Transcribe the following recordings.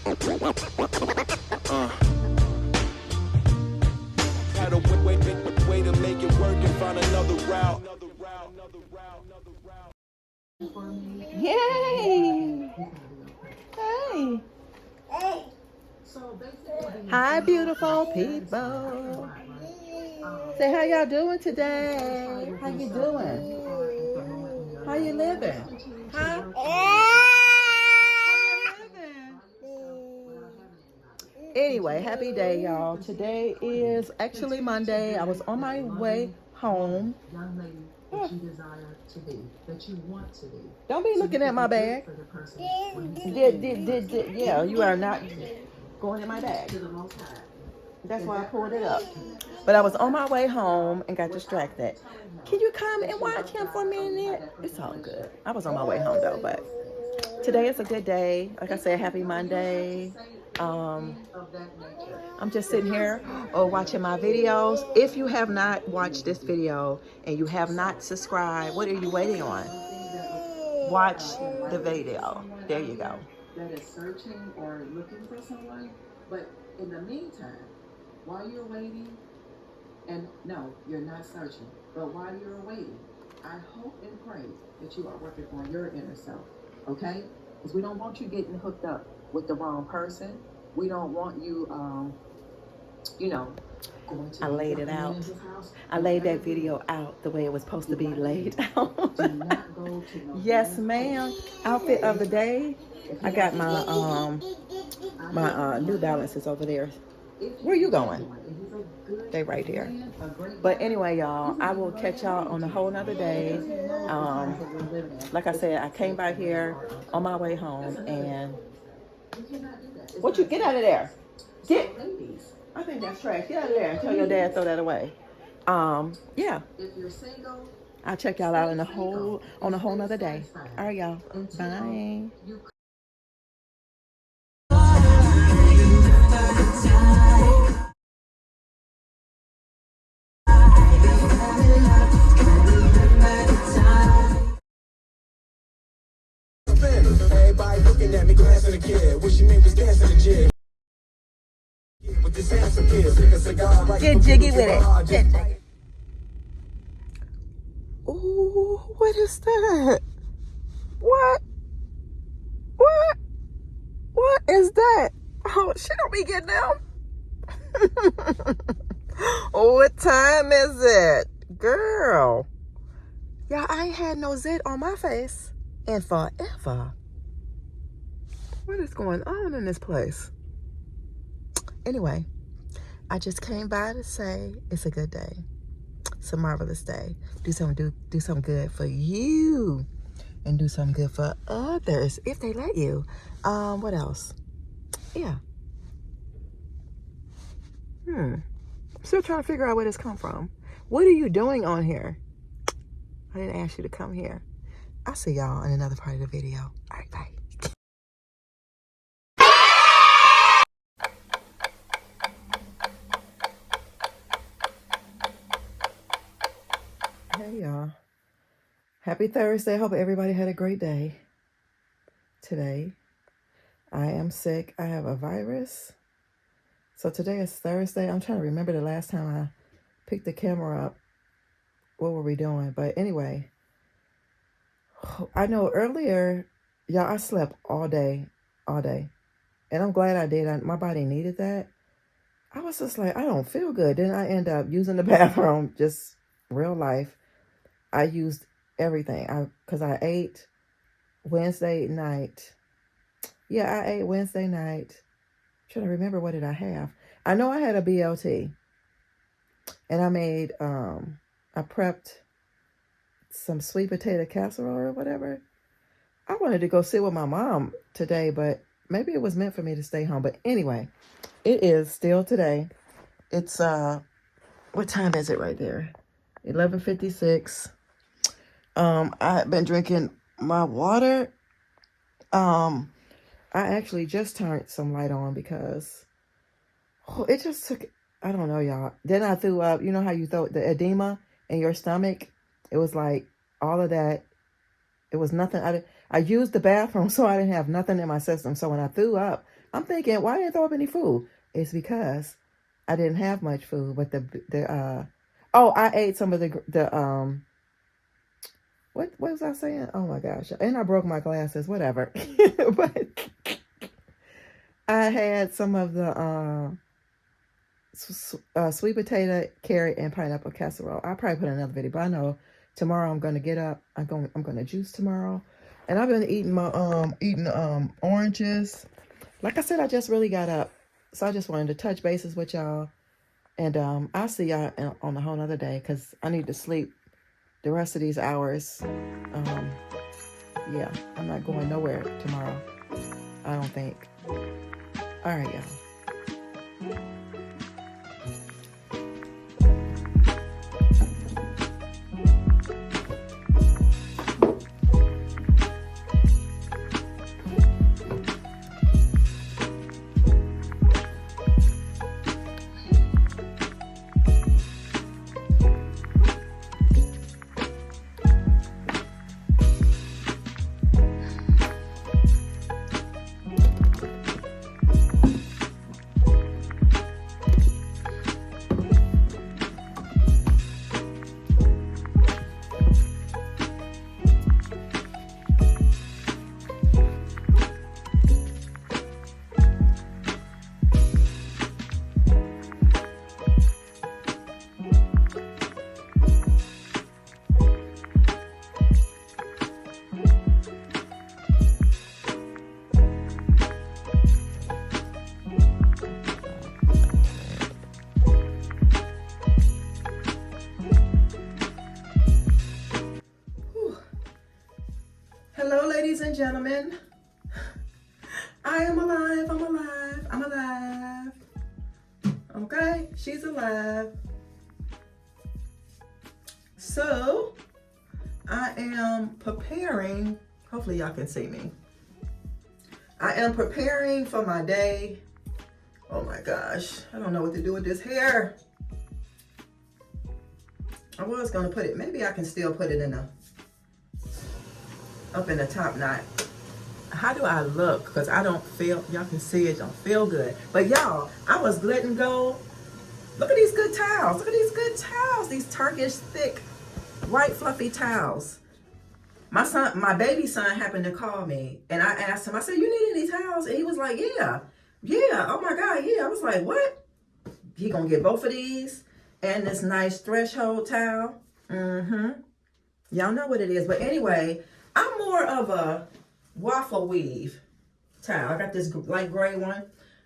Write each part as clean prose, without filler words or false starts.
Had a way to make it work and find another route. Yay! Hey! Hi, beautiful people. Say how y'all doing today? How you doing? How you living? Huh? Anyway, happy day, y'all. Today is actually Monday. I was on my way home. Don't be looking at my bag. Yeah, you are not going in my bag. That's why I pulled it up. But I was on my way home and got distracted. Can you come and watch him for a minute? It's all good. I was on my way home though, but today is a good day. Like I said, happy Monday. I'm just sitting here watching my videos. If you have not watched this video and you have not subscribed, what are you waiting on? Watch the video. There you go. That is searching or looking for someone. But in the meantime, while you're waiting, and no, you're not searching, but while you're waiting, I hope and pray that you are working on your inner self, okay? Because we don't want you getting hooked up with the wrong person. We don't want you, going to I laid it out. I laid that video out the way it was supposed to be laid out. Yes, ma'am. Outfit of the day. I got my New Balances over there. Where you going? They right here. But anyway, y'all, I will catch y'all on a whole nother day. Like I said, I came by here on my way home, and what you get out of there? Get. I think that's trash. Get out of there and tell your dad throw that away. Yeah. I'll check y'all out on a whole nother day. All right, y'all. Bye. Everybody looking at me, glancing at the kid. Wishing me was dancing the jig. With this handsome kid, take a cigar, right? Get jiggy with it. Ooh, what is that? What? What is that? Oh, she don't be getting down. What time is it? Girl. Yeah, I ain't had no zit on my face in forever. What is going on in this place? Anyway, I just came by to say it's a good day. It's a marvelous day. Do something good for you, and do something good for others if they let you. What else? Yeah. Still trying to figure out where this come from. What are you doing on here? I didn't ask you to come here. I'll see y'all in another part of the video. All right, bye. Hey y'all, happy Thursday. Hope everybody had a great day today. I am sick. I have a virus. So today is Thursday. I'm trying to remember the last time I picked the camera up. What were we doing? But anyway, I know earlier, y'all, I slept all day. And I'm glad I did. My body needed that. I was just like, I don't feel good. Then I end up using the bathroom, just real life. I used everything because I ate Wednesday night. Yeah, I ate Wednesday night. I'm trying to remember, what did I have? I know I had a BLT, and I made I prepped some sweet potato casserole or whatever. I wanted to go sit with my mom today, but maybe it was meant for me to stay home. But anyway, it is still today. It's what time is it right there? 11:56. I've been drinking my water. I actually just turned some light on because it just took, I don't know, y'all. Then I threw up. You know how you throw the edema in your stomach? It was like all of that. It was nothing. I used the bathroom, so I didn't have nothing in my system. So when I threw up, I'm thinking, why didn't I throw up any food? It's because I didn't have much food, but I ate some of the what was I saying? Oh my gosh. And I broke my glasses, whatever. But I had some of the sweet potato, carrot, and pineapple casserole. I'll probably put in another video, but I know tomorrow I'm gonna get up. I'm gonna juice tomorrow. And I've been eating my oranges. Like I said, I just really got up. So I just wanted to touch bases with y'all. And I'll see y'all on a whole nother day because I need to sleep the rest of these hours. Yeah, I'm not going nowhere tomorrow. I don't think. All right, y'all. Hello, ladies and gentlemen. I am alive. I'm alive. I'm alive. Okay, she's alive. So, I am preparing. Hopefully, y'all can see me. I am preparing for my day. Oh my gosh, I don't know what to do with this hair. I was gonna put it. Maybe I can still put it in up in the top knot. How do I look? Because I don't feel, y'all can see it, don't feel good. But y'all, I was letting go. Look at these good towels. Look at these good towels. These Turkish thick, white fluffy towels. My baby son happened to call me and I asked him, I said, you need any towels? And he was like, yeah, oh my God, yeah. I was like, what? He gonna get both of these and this nice threshold towel. Y'all know what it is. But anyway, I'm more of a waffle weave towel. I got this light gray one.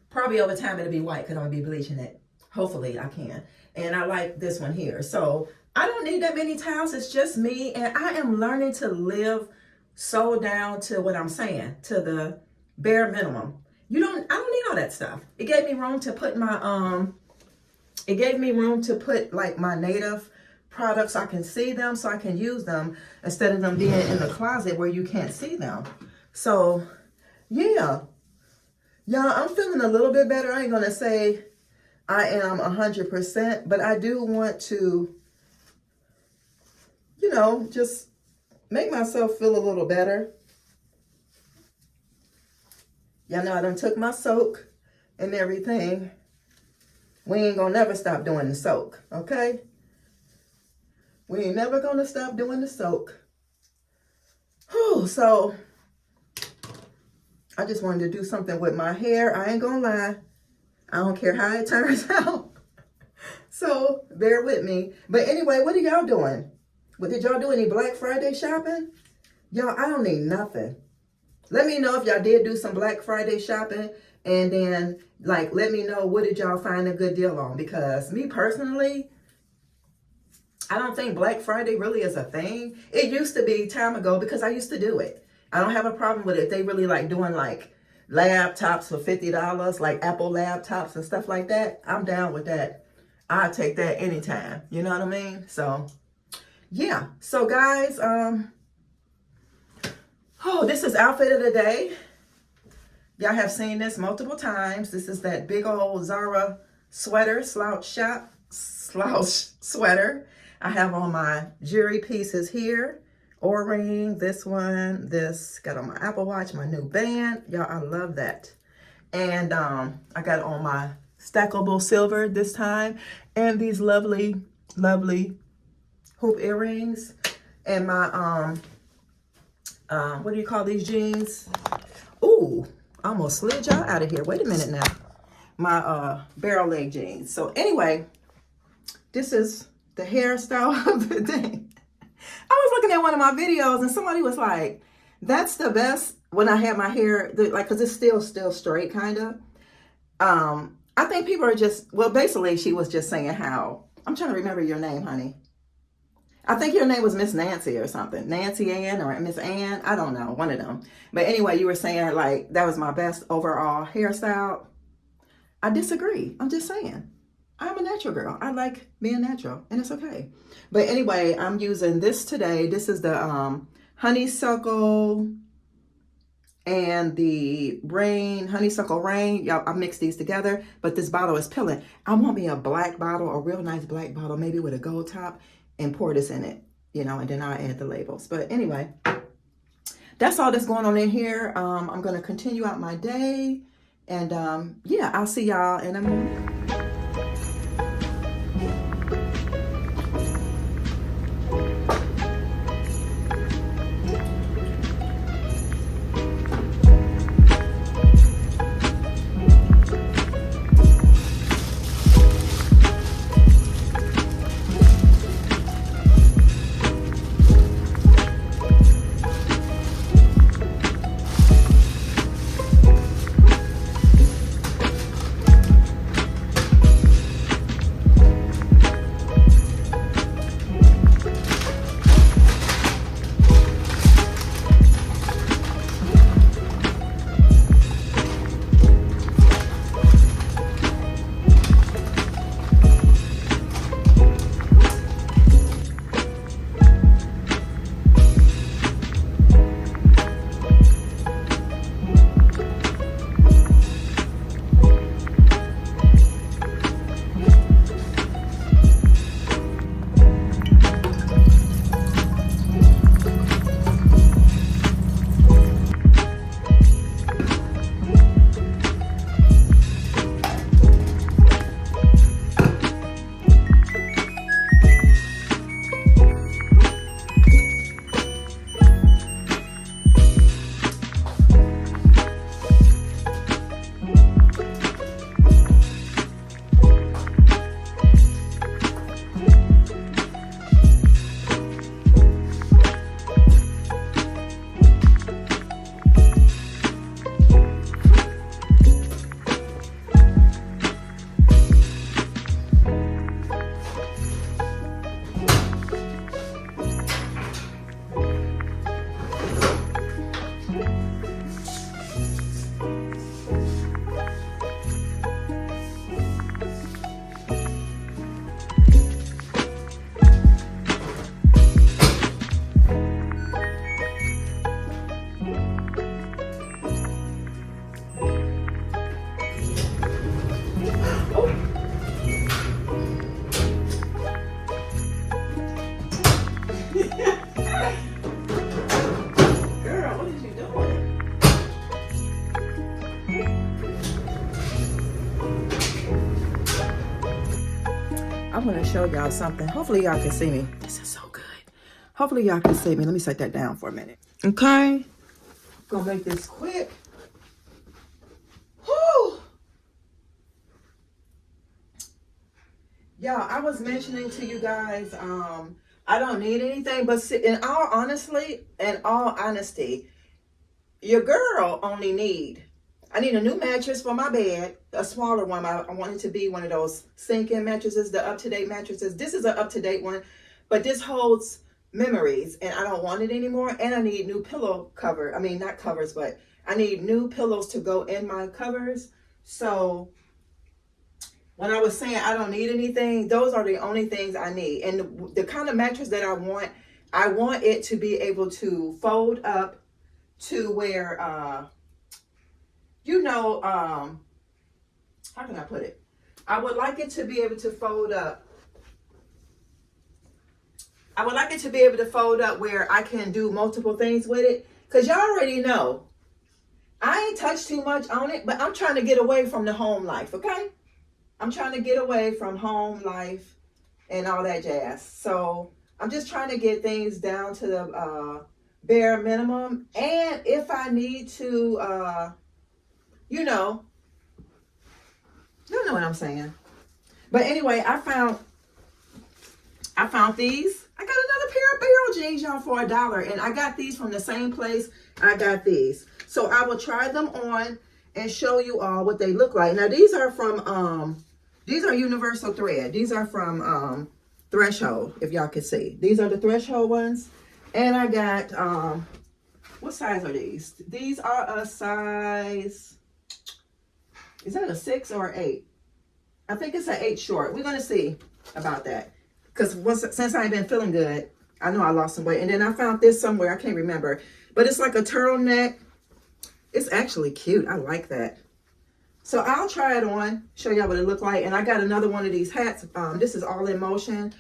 Probably over time it'll be white because I'm gonna be bleaching it. Hopefully I can. And I like this one here. So I don't need that many towels. It's just me. And I am learning to live so down to what I'm saying, to the bare minimum. I don't need all that stuff. It gave me room to put my, like my native products. So I can see them, so I can use them instead of them being in the closet where you can't see them. So yeah, y'all, I'm feeling a little bit better. I ain't gonna say I am 100%, but I do want to, you know, just make myself feel a little better. Y'all know I done took my soak and everything. We ain't gonna never stop doing the soak, okay? We ain't never gonna stop doing the soak. Whew, so I just wanted to do something with my hair. I ain't gonna lie. I don't care how it turns out. So bear with me. But anyway, what are y'all doing? Well, did y'all do any Black Friday shopping? Y'all, I don't need nothing. Let me know if y'all did do some Black Friday shopping. And then, like, let me know what did y'all find a good deal on. Because me personally, I don't think Black Friday really is a thing. It used to be time ago because I used to do it. I don't have a problem with it. They really like doing like laptops for $50, like Apple laptops and stuff like that. I'm down with that. I'll take that anytime. You know what I mean? So, yeah. So, guys, this is outfit of the day. Y'all have seen this multiple times. This is that big old Zara sweater, slouch sweater. I have on my jewelry pieces here. O-ring, this one, this. Got on my Apple Watch, my new band. Y'all, I love that. And I got on my stackable silver this time, and these lovely, lovely hoop earrings, and my what do you call these jeans? Ooh, I almost slid y'all out of here. Wait a minute now. My barrel leg jeans. So anyway, this is the hairstyle of the day. I was looking at one of my videos and somebody was like, that's the best when I had my hair, like, cause it's still straight kind of. I think people are just, well, basically she was just saying how, I'm trying to remember your name, honey. I think your name was Miss Nancy or something. Nancy Ann or Miss Ann. I don't know. One of them. But anyway, you were saying like that was my best overall hairstyle. I disagree. I'm just saying. I'm a natural girl. I like being natural and it's okay. But anyway, I'm using this today. This is the honeysuckle and the honeysuckle rain. Y'all, I mixed these together, but this bottle is pilling. I want me a black bottle, a real nice black bottle, maybe with a gold top, and pour this in it, you know, and then I'll add the labels. But anyway, that's all that's going on in here. I'm going to continue out my day, and yeah, I'll see y'all in a minute. I'm going to show y'all something. Hopefully y'all can see me. This is so good. Hopefully y'all can see me. Let me set that down for a minute. Okay. Gonna make this quick. Whew. Y'all, I was mentioning to you guys, I don't need anything, but in all honesty, your girl only I need a new mattress for my bed, a smaller one. I want it to be one of those sink-in mattresses, the up-to-date mattresses. This is an up-to-date one, but this holds memories, and I don't want it anymore. And I need new pillow cover. I mean, not covers, but I need new pillows to go in my covers. So when I was saying I don't need anything, those are the only things I need. And the kind of mattress that I want it to be able to fold up to where, you know, how can I put it? I would like it to be able to fold up. I would like it to be able to fold up where I can do multiple things with it. Because y'all already know I ain't touched too much on it, but I'm trying to get away from the home life, okay? I'm trying to get away from home life and all that jazz. So I'm just trying to get things down to the bare minimum. And if I need to, you know what I'm saying. But anyway, I found these. I got another pair of barrel jeans, y'all, for $1. And I got these from the same place I got these. So I will try them on and show you all what they look like. Now, these are from, these are universal thread. These are from Threshold, if y'all can see. These are the Threshold ones. And I got, what size are these? These are a size, is that a 6 or 8? I think it's an 8 short. We're going to see about that. Because since I've been feeling good, I know I lost some weight. And then I found this somewhere. I can't remember. But it's like a turtleneck. It's actually cute. I like that. So I'll try it on, show y'all what it look like. And I got another one of these hats. This is All in Motion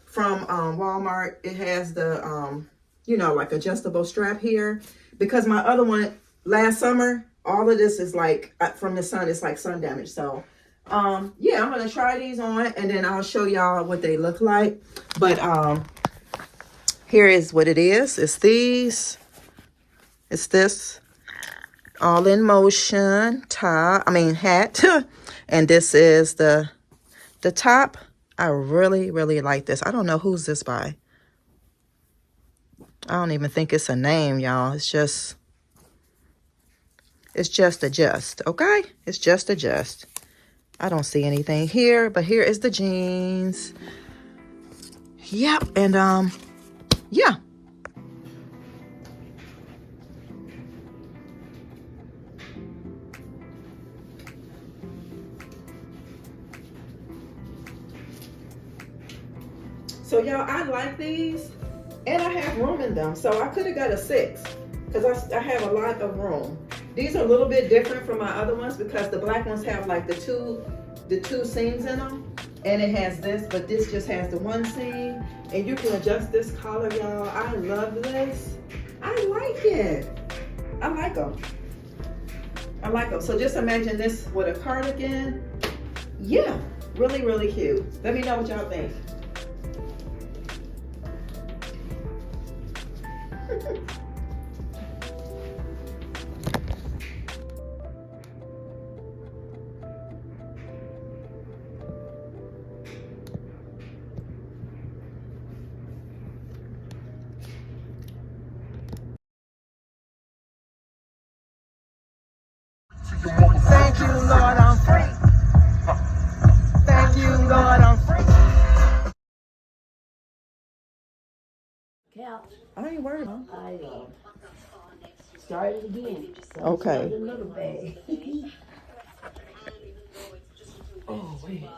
from Walmart. It has the, you know, like adjustable strap here. Because my other one, last summer, all of this is like, from the sun, it's like sun damage. So, yeah, I'm going to try these on. And then I'll show y'all what they look like. But here is what it is. It's these. It's this. All in Motion hat. And this is the top. I really, really like this. I don't know who's this by. I don't even think it's a name, y'all. It's just Adjust, okay? It's just Adjust. I don't see anything here, but here is the jeans. Yep, and yeah. So y'all, I like these, and I have room in them. So I could have got a 6 because I have a lot of room. These are a little bit different from my other ones because the black ones have like the two seams in them, and it has this, but this just has the one seam, and you can adjust this collar, y'all. I love this. I like it. I like them. I like them. So just imagine this with a cardigan. Yeah, really, really cute. Let me know what y'all think. Thank you, Lord, I'm free. Thank you, Lord, I'm free. Couch. I ain't worried, huh? I started again. So Okay. Another bag. Oh, wait.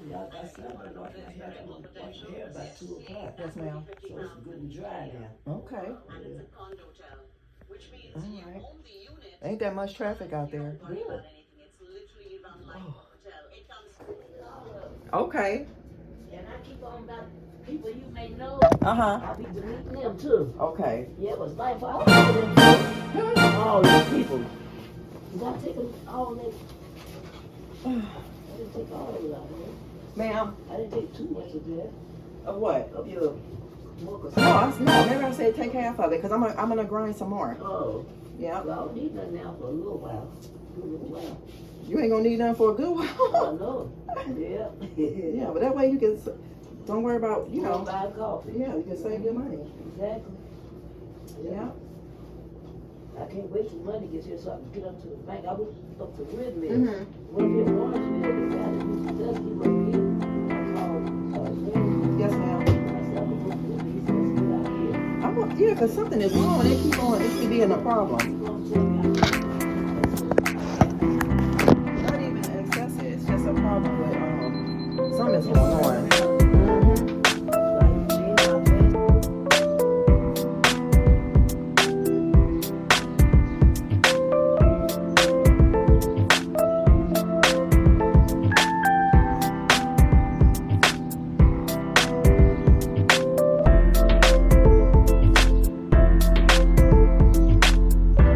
Y'all got something wash my hair. I'm gonna wash your hair by 2 o'clock. Yes, ma'am. So it's good and dry now. Okay. All right. Ain't that much traffic out there. Good. Okay. And I keep on about people you may know. Uh-huh. I'll be deleting them too. Okay. Yeah, it was life all them people. All these people. Did I take them all that? I didn't take all of it out of there. Ma'am, I didn't take too much of that. of what? Of your mocha. No, maybe I said take half of it because I'm gonna grind some more. Oh. Yeah. Well, I don't need nothing now for a little while. You ain't gonna need nothing for a good while. I know. Yeah. Yeah, but that way you can, don't worry about, you know. Buy coffee. Yeah, you can save your money. Exactly. Yeah. I can't wait till Monday gets here so I can get up to the bank. I was up to Ridley. Mm-hmm. When we in Lawrenceville, they got it. Dusty right here. I called Larry. Yes, ma'am. I said, I'm going to look for these. Let's get out here. Yeah, because something is wrong. They keep on, it keep being a problem. Not even excessive, it's just a problem with, something's wrong.